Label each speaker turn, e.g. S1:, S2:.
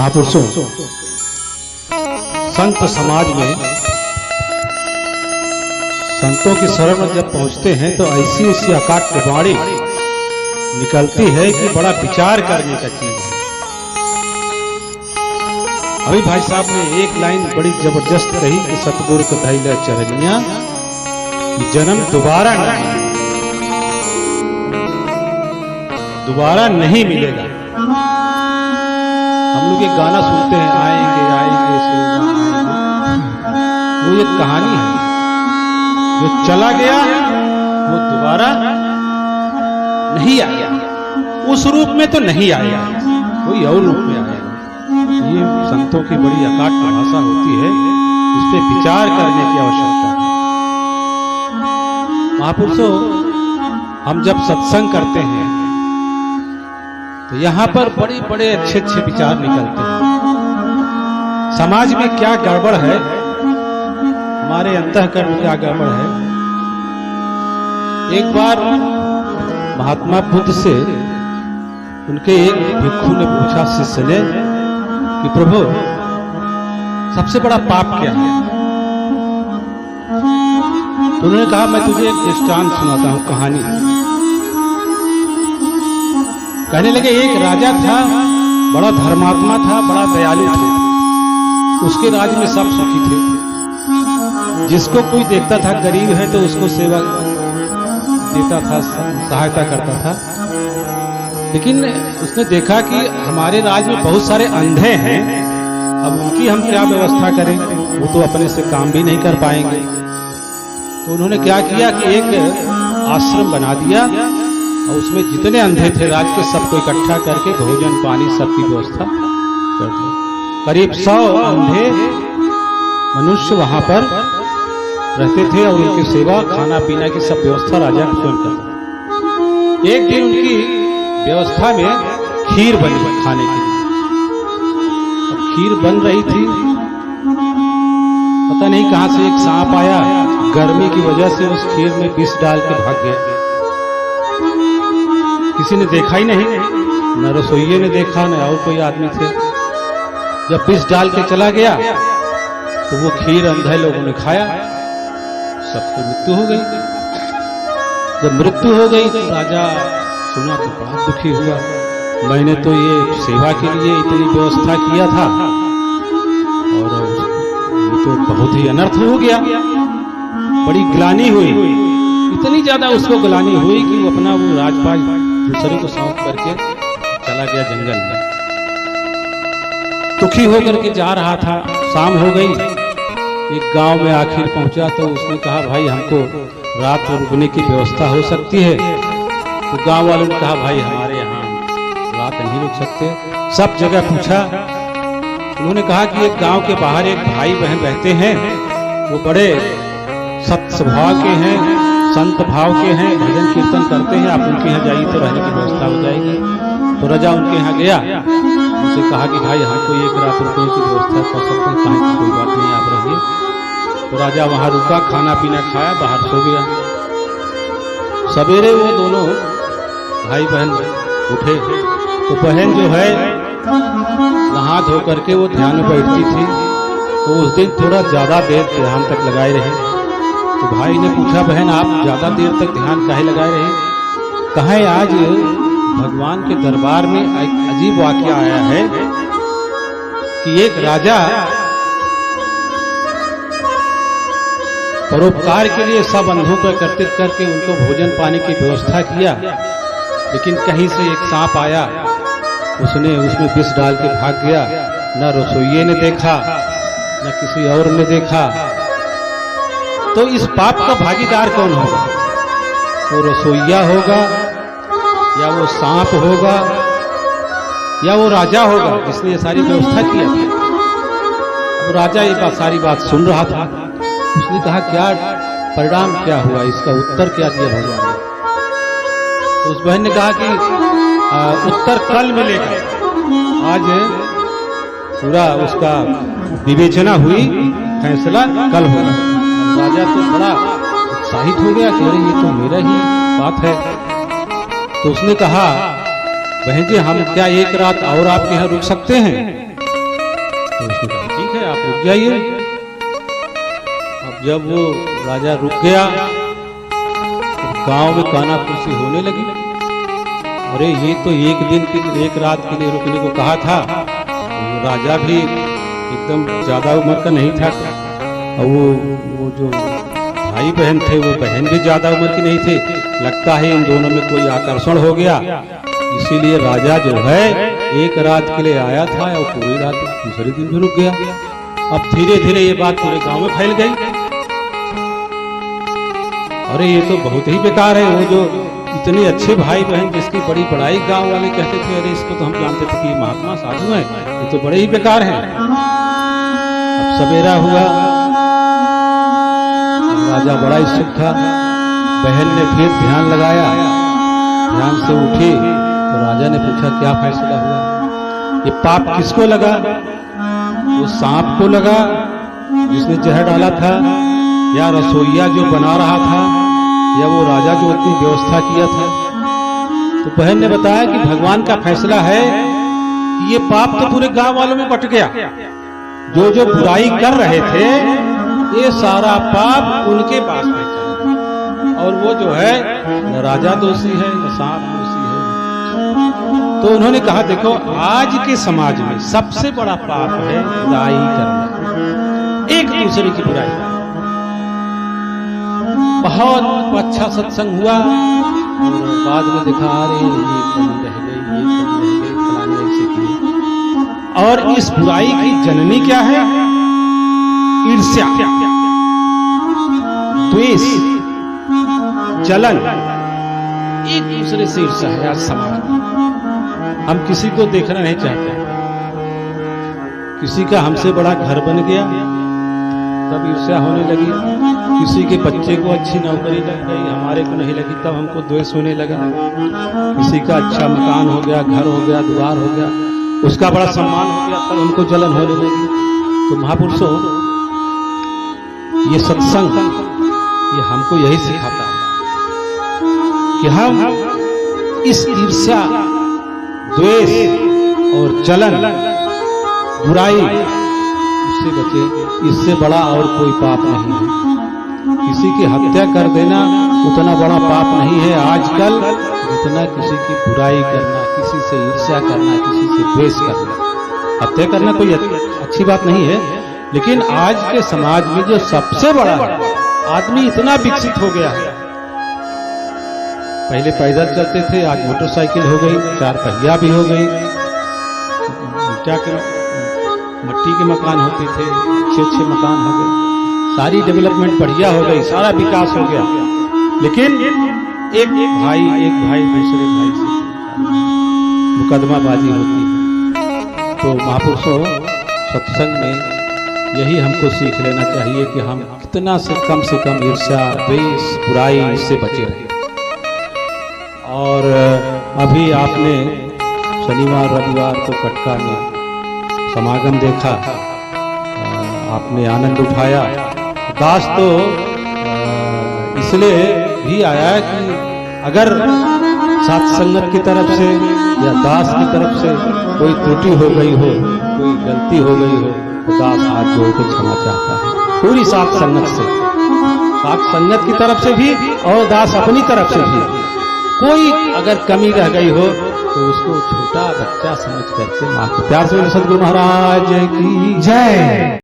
S1: महापुरुषों, संत समाज में संतों की शरण में जब पहुंचते हैं तो ऐसी ऐसी अकाट्य वाणी निकलती है कि बड़ा विचार करने का चीज है। अभी भाई साहब ने एक लाइन बड़ी जबरदस्त कही कि सतगुरु को धैर्य चरनिया जन्म दोबारा नहीं मिलेगा। हम लोग एक गाना सुनते हैं, आएंगे आएंगे वो एक कहानी है, जो चला गया वो दोबारा नहीं आया, उस रूप में तो नहीं आया, कोई और रूप में आएगा। ये संतों की बड़ी अकाट्य भाषा होती है, इस पे विचार करने की आवश्यकता है। महापुरुषों, हम जब सत्संग करते हैं तो यहां पर बड़े बड़े अच्छे अच्छे विचार निकलते हैं। समाज में क्या गड़बड़ है, हमारे अंतःकरण में क्या गड़बड़ है। एक बार महात्मा बुद्ध से उनके एक भिक्षु ने पूछा, शिष्य ने, कि प्रभु सबसे बड़ा पाप क्या है। तो उन्होंने कहा, मैं तुझे एक दृष्टांत सुनाता हूं, कहानी। कहने लगे, एक राजा था, बड़ा धर्मात्मा था, बड़ा दयालु था, उसके राज्य में सब सुखी थे। जिसको कोई देखता था गरीब है तो उसको सेवा देता था, सहायता करता था। लेकिन उसने देखा कि हमारे राज्य में बहुत सारे अंधे हैं, अब उनकी हम क्या व्यवस्था करें, वो तो अपने से काम भी नहीं कर पाएंगे। तो उन्होंने क्या किया कि एक आश्रम बना दिया और उसमें जितने अंधे थे राज्य के सबको इकट्ठा करके भोजन पानी सबकी व्यवस्था कर दी। करीब 100 अंधे मनुष्य वहां पर रहते थे और उनकी सेवा खाना पीना की सब व्यवस्था राजा स्वयं करता। एक दिन उनकी व्यवस्था में खीर बनी खाने के लिए। खीर बन रही थी, पता नहीं कहां से एक सांप आया, गर्मी की वजह से उस खीर में विष डाल के भाग गया। किसी ने देखा ही नहीं, न रसोइये ने देखा, न और कोई आदमी थे। जब विष डाल के चला गया तो वो खीर अंधे लोगों ने खाया, सबकी मृत्यु हो गई। जब मृत्यु हो गई तो राजा सुना तो बड़ा दुखी हुआ, मैंने तो ये सेवा के लिए इतनी व्यवस्था किया था और ये तो बहुत ही अनर्थ हो गया। बड़ी ग्लानि हुई, इतनी ज्यादा उसको ग्लानि हुई कि वो अपना वो राजपाट दूसरे को सौंप करके चला गया जंगल में। दुखी होकर के जा रहा था, शाम हो गई, एक गांव में आखिर पहुंचा तो उसने कहा, भाई हमको रात रुकने की व्यवस्था हो सकती है। तो गांव वालों ने कहा, भाई हमारे यहाँ रात नहीं रुक सकते। सब जगह पूछा, उन्होंने कहा कि एक गांव के बाहर एक भाई बहन रहते हैं, वो बड़े सत्य स्वभाव के हैं, संत भाव के हैं, भजन कीर्तन करते हैं, आप उनके यहाँ जाइए तो रहने की व्यवस्था हो जाएगी। तो राजा उनके यहाँ गया, उनसे कहा कि भाई हमको एक रात रुकने की व्यवस्था कर सकते हैं, कहीं की कोई बात नहीं, आप रहिए। तो राजा वहाँ रुका, खाना पीना खाया, बाहर सो गया। सवेरे वो दोनों भाई बहन उठे तो बहन जो है नहा धो करके वो ध्यान में बैठती थी, तो उस दिन थोड़ा ज्यादा देर ध्यान तक लगाए रहे। तो भाई ने पूछा, बहन आप ज्यादा देर तक ध्यान काहे लगाए रहे। कहे, आज भगवान के दरबार में एक अजीब वाकया आया है कि एक राजा परोपकार के लिए सब अंधों को एकत्रित करके उनको भोजन पानी की व्यवस्था किया, लेकिन कहीं से एक सांप आया, उसने उसमें विष डाल के भाग गया। न रसोइये ने देखा, न किसी और ने देखा। तो इस पाप का भागीदार कौन होगा? वो रसोइया होगा, या वो सांप होगा, या वो राजा होगा जिसने ये सारी व्यवस्था किया था। वो राजा ये सारी बात सुन रहा था। उसने कहा, क्या परिणाम क्या हुआ, इसका उत्तर क्या दिया भगवान ने। तो उस बहन ने कहा कि उत्तर कल मिलेगा, आज पूरा उसका विवेचना हुई, फैसला कल होगा। राजा तो बड़ा उत्साहित हो गया कि अरे ये तो मेरा ही बात है। तो उसने कहा, बहन जी हम क्या एक रात और आपके यहाँ रुक सकते हैं? तो उसने कहा ठीक है, आप रुक जाइए। अब जब वो राजा रुक गया तो गांव में कानाफूसी होने लगी। अरे ये तो एक दिन की एक रात के लिए रुकने को कहा था। राजा भी एकदम ज्यादा उम्र का नहीं था और वो जो भाई बहन थे वो बहन भी ज्यादा उम्र की नहीं थे। लगता है इन दोनों में कोई आकर्षण हो गया, इसीलिए राजा जो है एक रात के लिए आया था और पूरी रात दूसरे दिन भी रुक गया। अब धीरे धीरे ये बात पूरे गांव में फैल गई। अरे ये तो बहुत ही बेकार है। वो जो इतने अच्छे भाई बहन जिसकी बड़ी बड़ाई गांव वाले कहते थे, अरे इसको तो हम जानते थे कि महात्मा साधु हैं, ये तो बड़े ही बेकार हैं। अब सवेरा हुआ, राजा बड़ा उत्सुक था। बहन ने फिर ध्यान लगाया, ध्यान से उठी तो राजा ने पूछा क्या फैसला हुआ? ये पाप किसको लगा? वो सांप को लगा जिसने जहर डाला था, या रसोईया जो बना रहा था, या वो राजा जो इतनी व्यवस्था किया था? तो बहन ने बताया कि भगवान का फैसला है कि ये पाप तो पूरे गांव वालों में बट गया। जो जो बुराई कर रहे थे ये सारा पाप उनके पास में चला, और वो जो है न राजा दोषी है न सांप दोषी है। तो उन्होंने कहा देखो, आज के समाज में सबसे बड़ा पाप है बुराई करना, एक दूसरे की बुराई। बहुत अच्छा सत्संग हुआ और बाद में देखा अरे ये कमी रह गई, ये कमी रह गई, फलाने ऐसे की। और इस बुराई की जननी क्या है? ईर्ष्या, द्वेष, जलन, एक दूसरे से ईर्ष्या है आज समाज में। हम किसी को देखना नहीं चाहते। किसी का हमसे बड़ा घर बन गया तब ईर्ष्या होने लगी, किसी के बच्चे को अच्छी नौकरी लग गई हमारे को नहीं लगी तब हमको द्वेष होने लगा, किसी का अच्छा मकान हो गया, घर हो गया, द्वार हो गया, उसका बड़ा सम्मान हो गया तब हमको जलन होने लगी। तो महापुरुषों, ये सत्संग ये हमको यही सिखाता है कि हम इस ईर्ष्या, द्वेष और जलन, बुराई इससे बचे। इससे बड़ा और कोई पाप नहीं है। किसी की हत्या कर देना उतना बड़ा पाप नहीं है आजकल जितना किसी की बुराई करना, किसी से ईर्ष्या करना, किसी से द्वेष करना। हत्या करना कोई अच्छी बात नहीं है, लेकिन आज के समाज में जो सबसे बड़ा है, आदमी इतना विकसित हो गया है। पहले पैदल चलते थे, आज मोटरसाइकिल हो गई, चार पहिया भी हो गई, क्या मट्टी के मकान होते थे, अच्छे अच्छे मकान हो गए, सारी डेवलपमेंट बढ़िया हो गई, सारा विकास हो गया। लेकिन एक भाई दूसरे भाई से मुकदमाबाजी होती है। तो महापुरुषों, सत्संग में यही हमको सीख लेना चाहिए कि हम कितना से कम ईर्ष्या, द्वेष, बुराई से बचे रहें। और अभी आपने शनिवार रविवार को कटका में समागम देखा, आपने आनंद उठाया। दास तो इसलिए भी आया कि अगर सत्संगत की तरफ से या दास की तरफ से कोई त्रुटि हो गई हो, कोई गलती हो गई हो, तो दास हाथ जोड़ के क्षमा चाहता है पूरी सत्संगत से, सत्संगत की तरफ से भी और दास अपनी तरफ से भी। कोई अगर कमी रह गई हो तो उसको छोटा बच्चा समझ करके माफ। प्यार से सदगुरु महाराज की जय।